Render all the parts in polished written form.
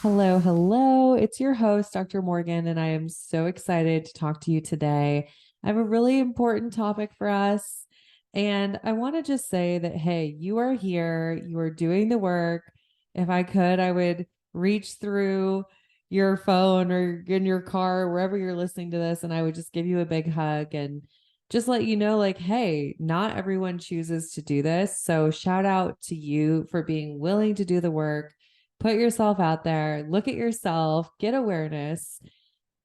Hello, hello. It's your host, Dr. Morgan, and I am so excited to talk to you today. I have a really important topic for us. And I want to just say that, hey, you are here, you are doing the work. If I could, I would reach through your phone or in your car, wherever you're listening to this, and I would just give you a big hug and just let you know, like, hey, not everyone chooses to do this. So shout out to you for being willing to do the work. Put yourself out there, look at yourself, get awareness.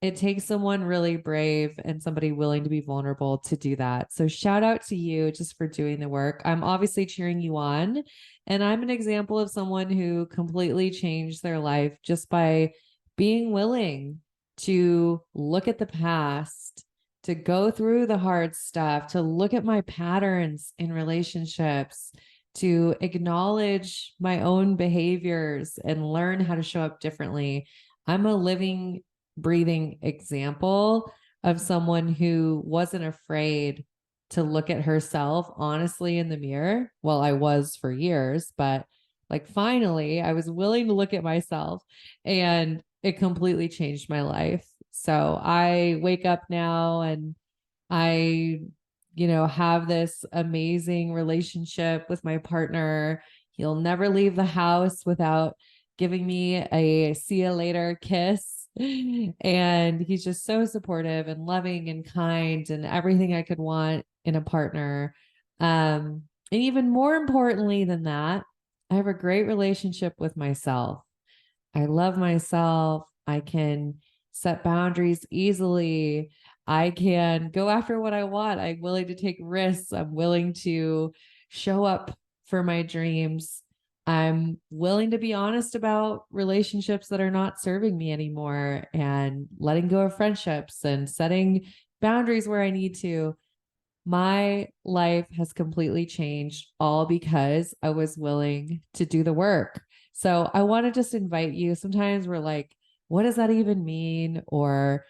It takes someone really brave and somebody willing to be vulnerable to do that. So shout out to you just for doing the work. I'm obviously cheering you on. And I'm an example of someone who completely changed their life just by being willing to look at the past, to go through the hard stuff, to look at my patterns in relationships, to acknowledge my own behaviors and learn how to show up differently. I'm a living, breathing example of someone who wasn't afraid to look at herself honestly in the mirror. Well, I was for years, but like finally, I was willing to look at myself and it completely changed my life. So I wake up now and I have this amazing relationship with my partner. He'll never leave the house without giving me a see you later kiss. And he's just so supportive and loving and kind and everything I could want in a partner. And even more importantly than that, I have a great relationship with myself. I love myself. I can set boundaries easily. I can go after what I want. I'm willing to take risks. I'm willing to show up for my dreams. I'm willing to be honest about relationships that are not serving me anymore and letting go of friendships and setting boundaries where I need to. My life has completely changed all because I was willing to do the work. So I want to just invite you. Sometimes we're like, what does that even mean? Or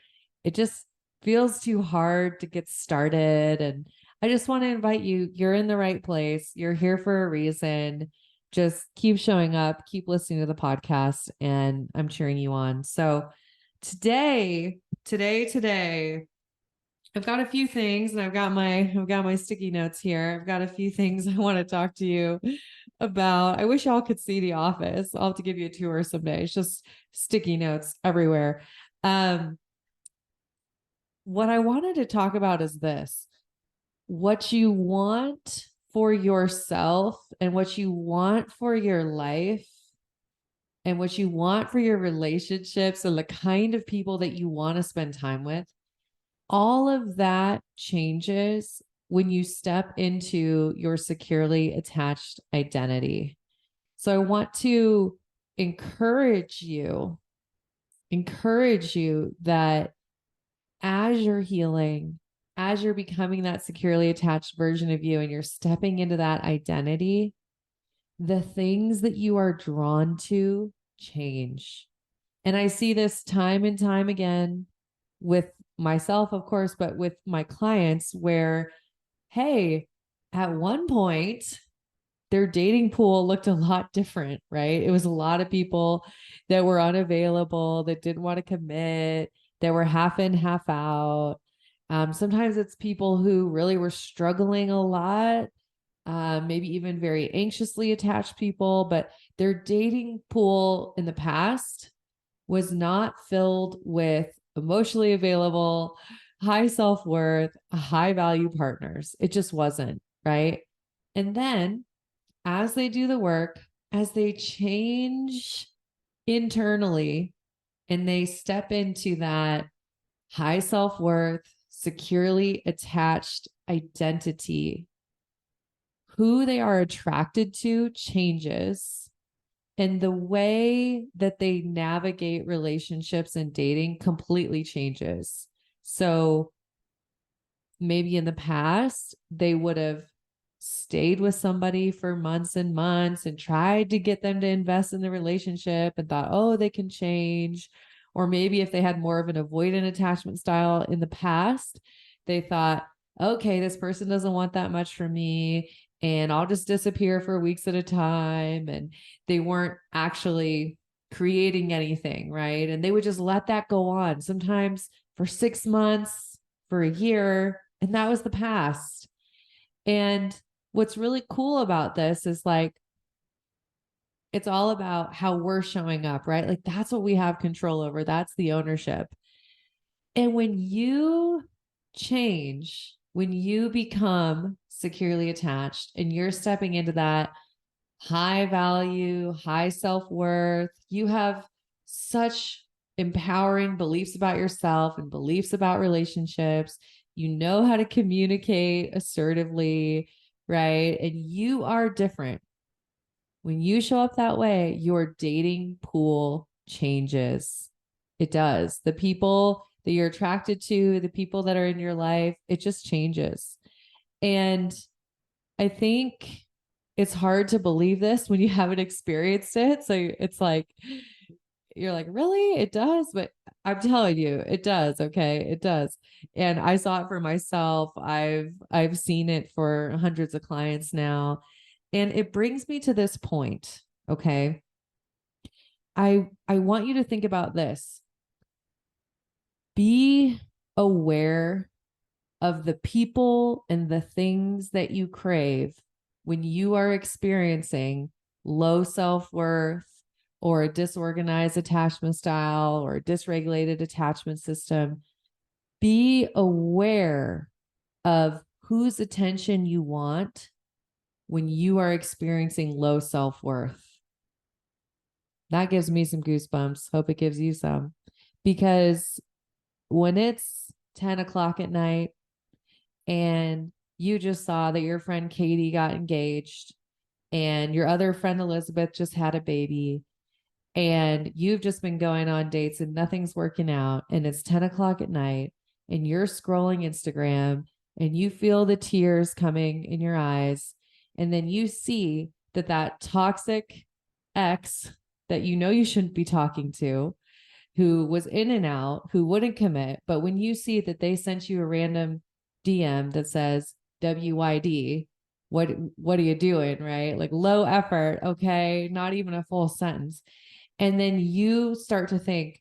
it just feels too hard to get started. And I just want to invite you. You're in the right place. You're here for a reason. Just keep showing up, keep listening to the podcast, and I'm cheering you on. So today, I've got a few things and I've got my sticky notes here. I've got a few things I want to talk to you about. I wish y'all could see the office. I'll have to give you a tour someday. It's just sticky notes everywhere. Um, what I wanted to talk about is this: what you want for yourself and what you want for your life and what you want for your relationships and the kind of people that you want to spend time with. All of that changes when you step into your securely attached identity. So I want to encourage you, that as you're healing, as you're becoming that securely attached version of you and you're stepping into that identity, the things that you are drawn to change. And I see this time and time again with myself, of course, but with my clients where, hey, at one point, their dating pool looked a lot different, right? It was a lot of people that were unavailable, that didn't want to commit, that were half in, half out. Sometimes it's people who really were struggling a lot, maybe even very anxiously attached people, but their dating pool in the past was not filled with emotionally available, high self-worth, high value partners. It just wasn't, right? And then as they do the work, as they change internally and they step into that high self-worth, securely attached identity, who they are attracted to changes. And the way that they navigate relationships and dating completely changes. So maybe in the past, they would have stayed with somebody for months and months and tried to get them to invest in the relationship and thought, oh, they can change. Or maybe if they had more of an avoidant attachment style in the past, they thought, okay, this person doesn't want that much from me and I'll just disappear for weeks at a time. And they weren't actually creating anything, right? And they would just let that go on, sometimes for 6 months, for a year, and that was the past. And what's really cool about this is like, it's all about how we're showing up, right? Like that's what we have control over. That's the ownership. And when you change, when you become securely attached and you're stepping into that high value, high self-worth, you have such empowering beliefs about yourself and beliefs about relationships. You know how to communicate assertively, right? And you are different. When you show up that way, your dating pool changes. It does. The people that you're attracted to, the people that are in your life, it just changes. And I think it's hard to believe this when you haven't experienced it. So it's like, you're like, really? It does? But I'm telling you, it does. Okay. It does. And I saw it for myself. I've seen it for hundreds of clients now. And it brings me to this point. Okay. I want you to think about this. Be aware of the people and the things that you crave when you are experiencing low self-worth or a disorganized attachment style or a dysregulated attachment system. Be aware of whose attention you want when you are experiencing low self-worth. That gives me some goosebumps. Hope it gives you some. Because when it's 10 o'clock at night and you just saw that your friend Katie got engaged and your other friend Elizabeth just had a baby and you've just been going on dates and nothing's working out and it's 10 o'clock at night and you're scrolling Instagram and you feel the tears coming in your eyes and then you see that that toxic ex that you know you shouldn't be talking to, who was in and out, who wouldn't commit, but when you see that they sent you a random DM that says WYD, what are you doing, right? Like low effort, okay, not even a full sentence. And then you start to think,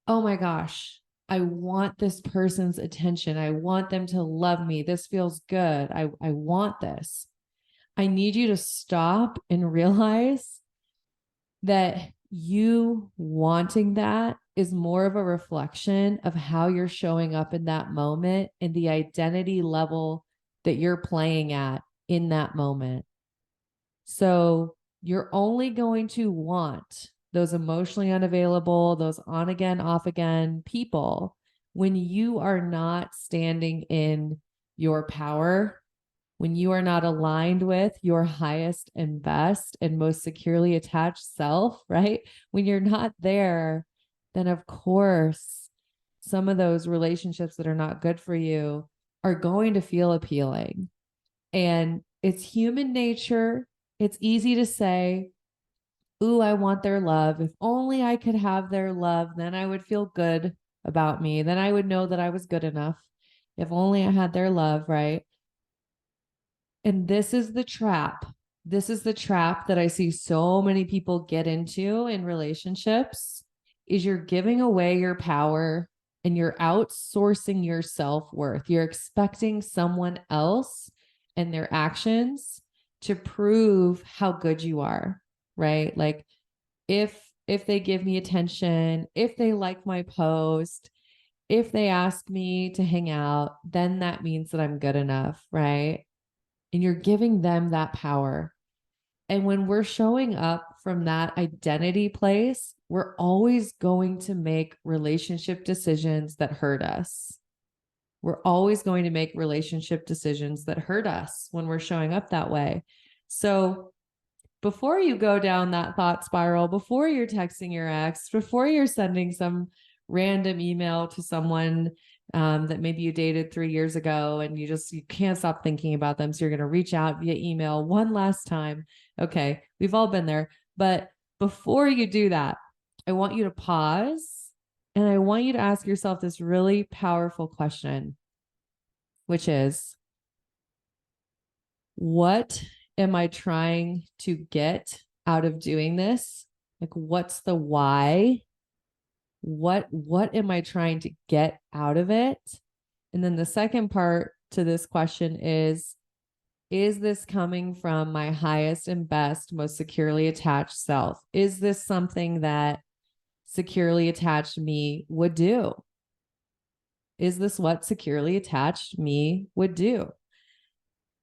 oh my gosh, I want this person's attention. I want them to love me. This feels good. I want this. I need you to stop and realize that you wanting that is more of a reflection of how you're showing up in that moment and the identity level that you're playing at in that moment. So you're only going to want those emotionally unavailable, those on again, off again people when you are not standing in your power, when you are not aligned with your highest and best and most securely attached self, right? When you're not there, then of course, some of those relationships that are not good for you are going to feel appealing. And it's human nature. It's easy to say, ooh, I want their love. If only I could have their love, then I would feel good about me. Then I would know that I was good enough. If only I had their love, right? And this is the trap. This is the trap that I see so many people get into in relationships is you're giving away your power and you're outsourcing your self-worth. You're expecting someone else and their actions to prove how good you are, right? Like if they give me attention, if they like my post, if they ask me to hang out, then that means that I'm good enough, right? And you're giving them that power. And when we're showing up from that identity place, we're always going to make relationship decisions that hurt us. We're always going to make relationship decisions that hurt us when we're showing up that way. So before you go down that thought spiral, before you're texting your ex, before you're sending some random email to someone that maybe you dated 3 years ago and you can't stop thinking about them. So you're going to reach out via email one last time. Okay. We've all been there. But before you do that, I want you to pause and I want you to ask yourself this really powerful question, which is, what am I trying to get out of doing this? Like, what's the why? What am I trying to get out of it? And then the second part to this question is this coming from my highest and best, most securely attached self? Is this something that securely attached me would do? Is this what securely attached me would do?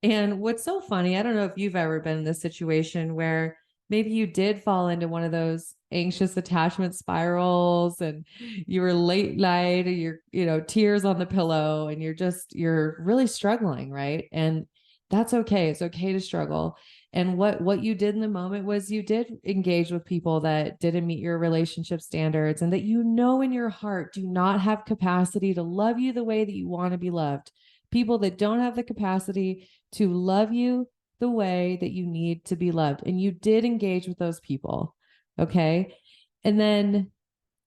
And what's so funny, I don't know if you've ever been in this situation where maybe you did fall into one of those anxious attachment spirals and you were late night or you're, tears on the pillow and you're really struggling, right? And that's okay. It's okay to struggle. And what you did in the moment was you did engage with people that didn't meet your relationship standards and that in your heart do not have capacity to love you the way that you want to be loved. People that don't have the capacity to love you the way that you need to be loved. And you did engage with those people. Okay. And then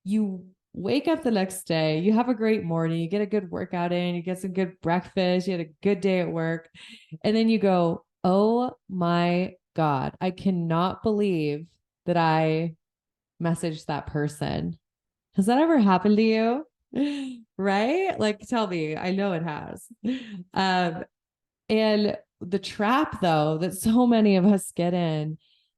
you wake up the next day, you have a great morning, you get a good workout in, you get some good breakfast, you had a good day at work. And then you go, oh my God, I cannot believe that I messaged that person. Has that ever happened to you? Right? Like, tell me, I know it has. Um, and the trap though that so many of us get in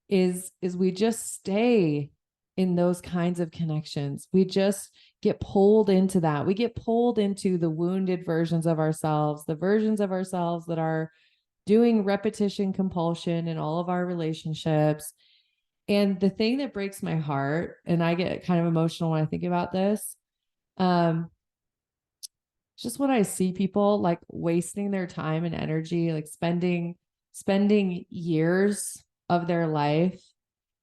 is we just stay in those kinds of connections. We just get pulled into that. We get pulled into the wounded versions of ourselves, the versions of ourselves that are doing repetition compulsion in all of our relationships. And the thing that breaks my heart, and I get kind of emotional when I think about this, um, just when I see people like wasting their time and energy, like spending years of their life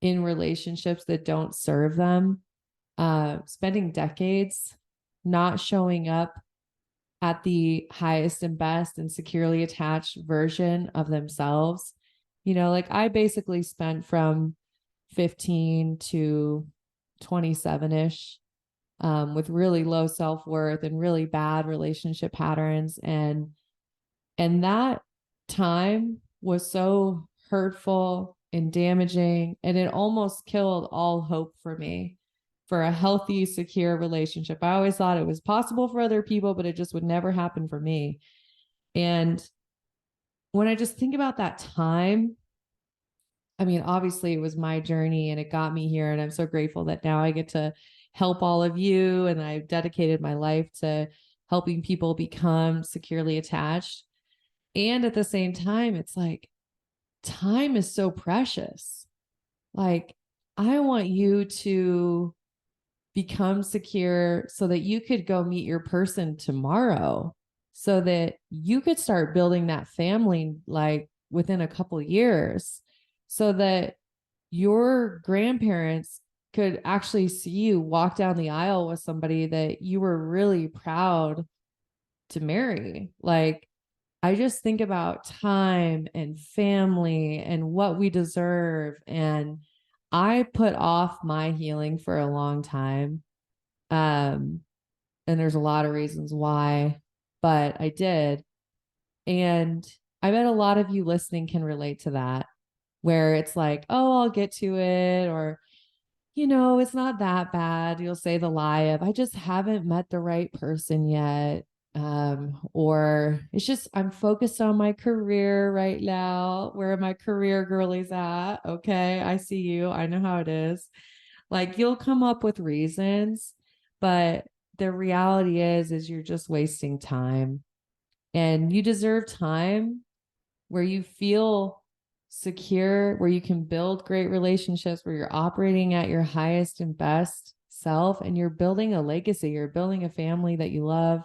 in relationships that don't serve them, spending decades not showing up at the highest and best and securely attached version of themselves. Like I basically spent from 15 to 27-ish with really low self-worth and really bad relationship patterns. And that time was so hurtful and damaging, and it almost killed all hope for me for a healthy, secure relationship. I always thought it was possible for other people, but it just would never happen for me. And when I just think about that time, I mean, obviously it was my journey and it got me here. And I'm so grateful that now I get to help all of you. And I've dedicated my life to helping people become securely attached. And at the same time, it's like time is so precious. Like, I want you to become secure so that you could go meet your person tomorrow, so that you could start building that family like within a couple years, so that your grandparents could actually see you walk down the aisle with somebody that you were really proud to marry. Like, I just think about time and family and what we deserve. And I put off my healing for a long time. Um, and there's a lot of reasons why, but I did. And I bet a lot of you listening can relate to that, where it's like, oh, I'll get to it, or, it's not that bad. You'll say the lie of, I just haven't met the right person yet. Or it's just, I'm focused on my career right now. Where are my career girlies at? Okay. I see you. I know how it is. Like, you'll come up with reasons, but the reality is you're just wasting time, and you deserve time where you feel secure, where you can build great relationships, where you're operating at your highest and best self, and you're building a legacy. You're building a family that you love,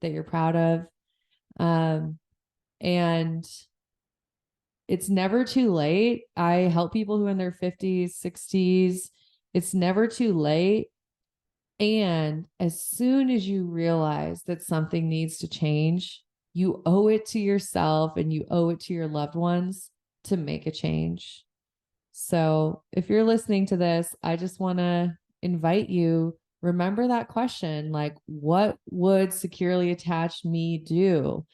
that you're proud of. And it's never too late. I help people who are in their 50s, 60s. It's never too late. And as soon as you realize that something needs to change, you owe it to yourself and you owe it to your loved ones to make a change. So if you're listening to this, I just want to invite you, remember that question, like, what would securely attached me do?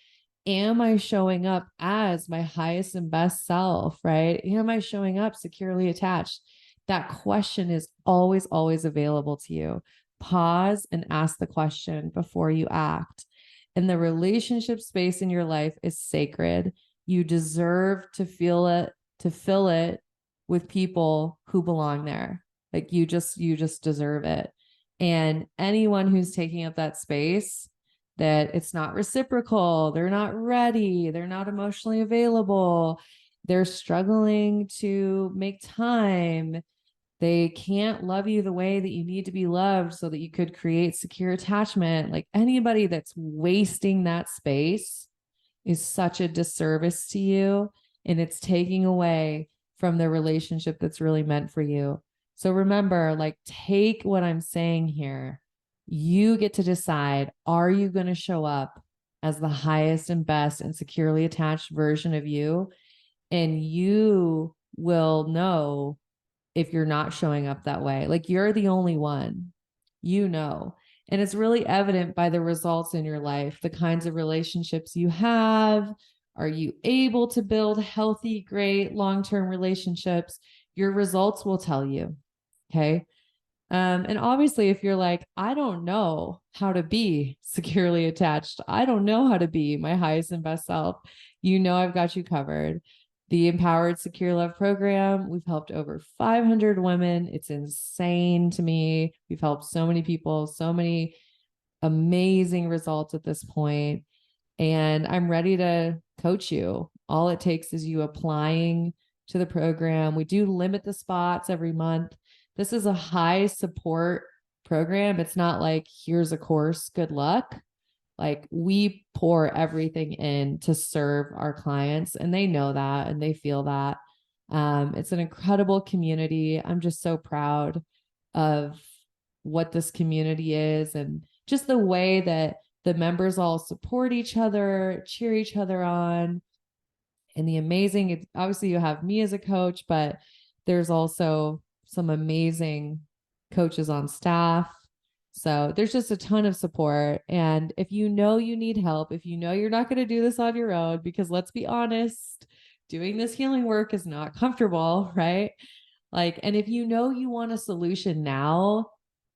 Am I showing up as my highest and best self, right? Am I showing up securely attached? that question is always, always available to you. Pause and ask the question before you act. And the relationship space in your life is sacred. You deserve to feel it, to fill it with people who belong there. Like you just deserve it. And anyone who's taking up that space, that it's not reciprocal, they're not ready, they're not emotionally available, they're struggling to make time, they can't love you the way that you need to be loved so that you could create secure attachment. Like anybody that's wasting that space is such a disservice to you, and it's taking away from the relationship that's really meant for you. So remember, like, take what I'm saying here. You get to decide, are you going to show up as the highest and best and securely attached version of you? And you will know if you're not showing up that way. Like you're the only one, you know. And it's really evident by the results in your life, the kinds of relationships you have. Are you able to build healthy, great long-term relationships? Your results will tell you. Okay. And obviously, if you're like, I don't know how to be securely attached, I don't know how to be my highest and best self, you know, I've got you covered. The Empowered.Secure.Loved program, we've helped over 500 women. It's insane to me. We've helped so many people, so many amazing results at this point. And I'm ready to coach you. All it takes is you applying to the program. We do limit the spots every month. This is a high support program. It's not like, here's a course, good luck. Like we pour everything in to serve our clients, and they know that and they feel that. It's an incredible community. I'm just so proud of what this community is, and just the way that the members all support each other, cheer each other on. And the amazing, obviously you have me as a coach, but there's also some amazing coaches on staff. So there's just a ton of support. And if you know you need help, if you know you're not going to do this on your own, because let's be honest, doing this healing work is not comfortable, right? Like, and if you know you want a solution now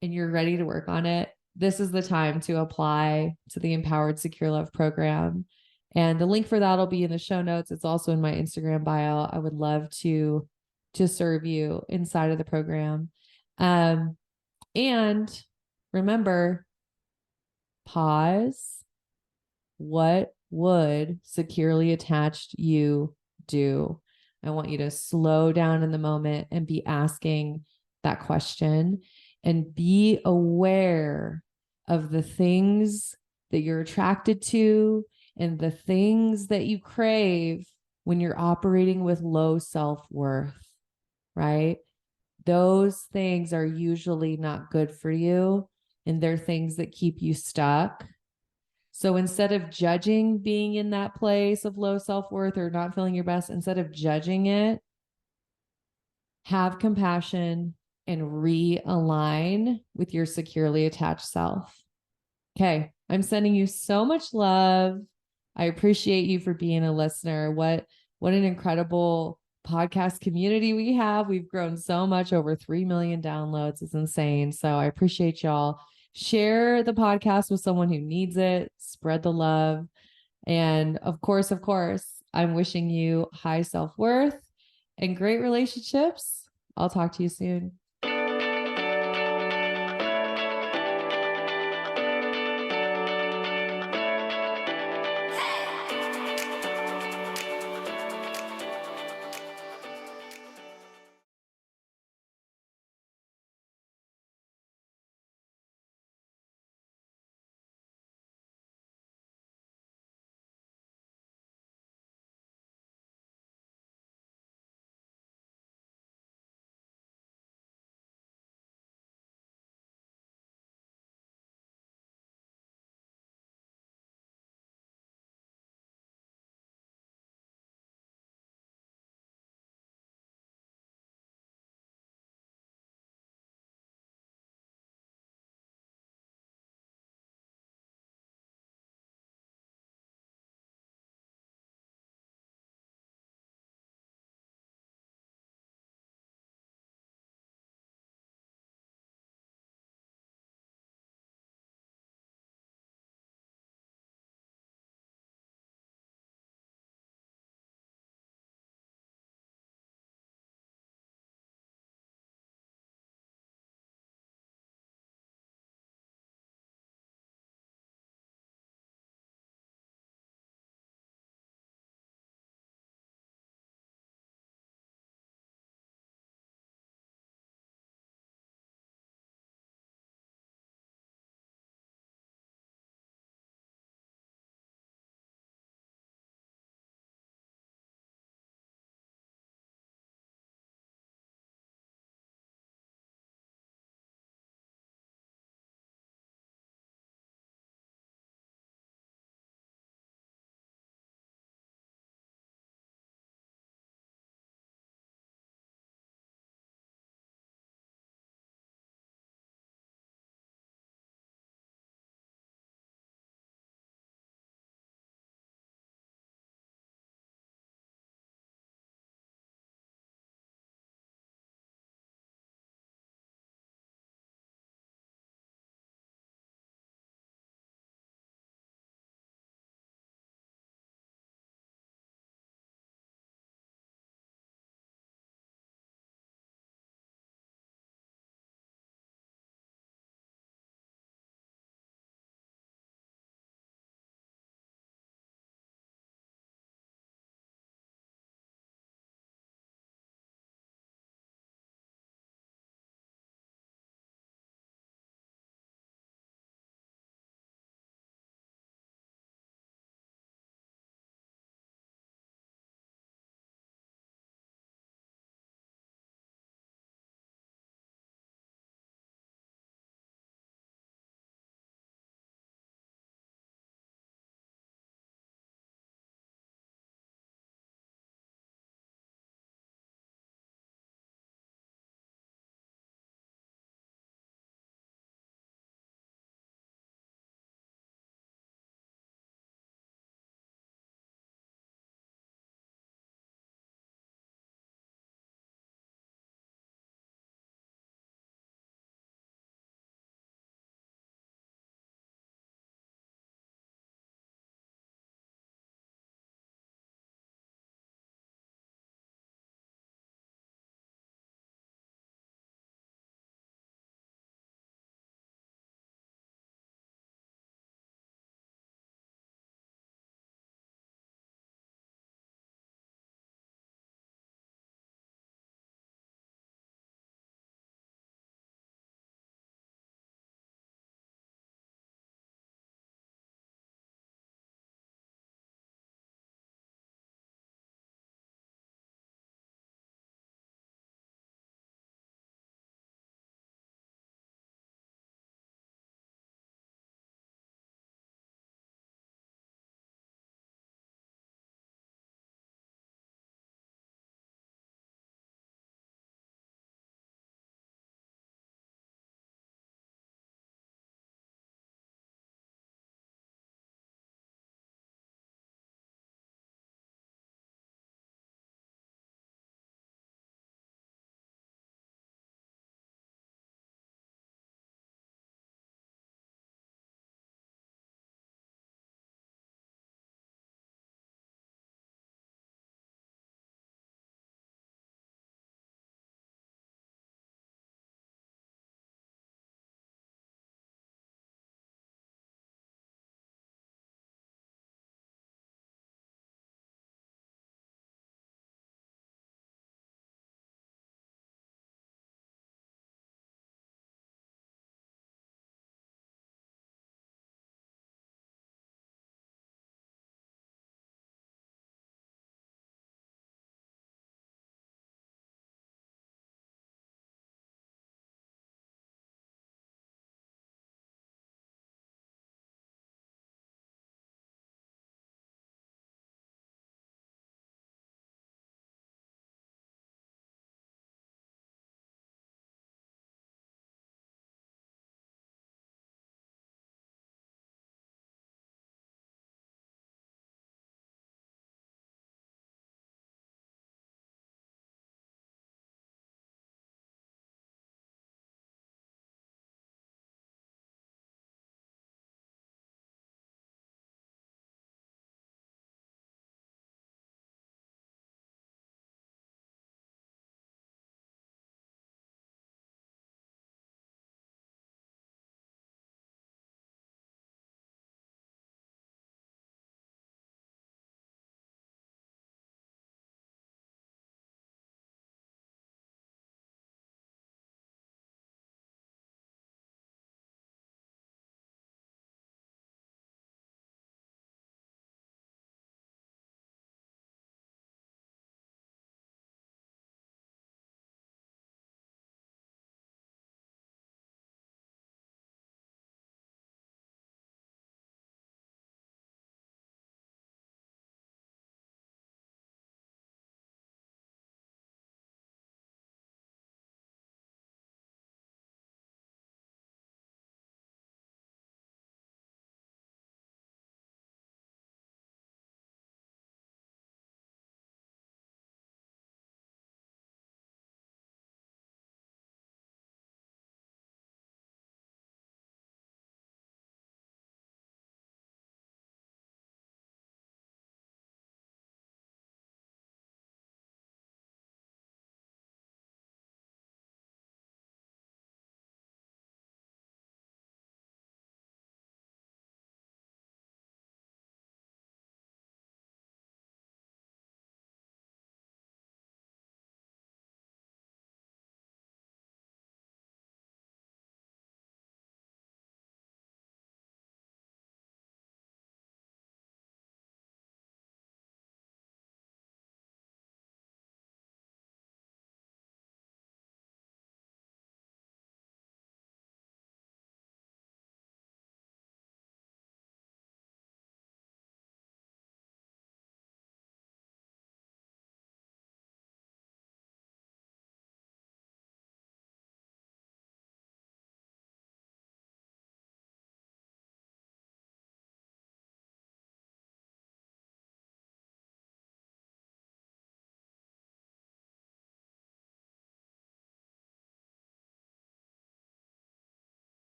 and you're ready to work on it, this is the time to apply to the Empowered.Secure.Loved program. And the link for that will be in the show notes. It's also in my Instagram bio. I would love to serve you inside of the program. And remember, pause. What would securely attached you do? I want you to slow down in the moment and be asking that question, and be aware of the things that you're attracted to and the things that you crave when you're operating with low self-worth, right? Those things are usually not good for you, and they're things that keep you stuck. So instead of judging being in that place of low self-worth or not feeling your best, instead of judging it, have compassion and realign with your securely attached self. Okay, I'm sending you so much love. I appreciate you for being a listener. What an incredible podcast community we have. We've grown so much, over 3 million downloads. It's insane. So I appreciate y'all. Share the podcast with someone who needs it. Spread the love. And of course, I'm wishing you high self-worth and great relationships. I'll talk to you soon.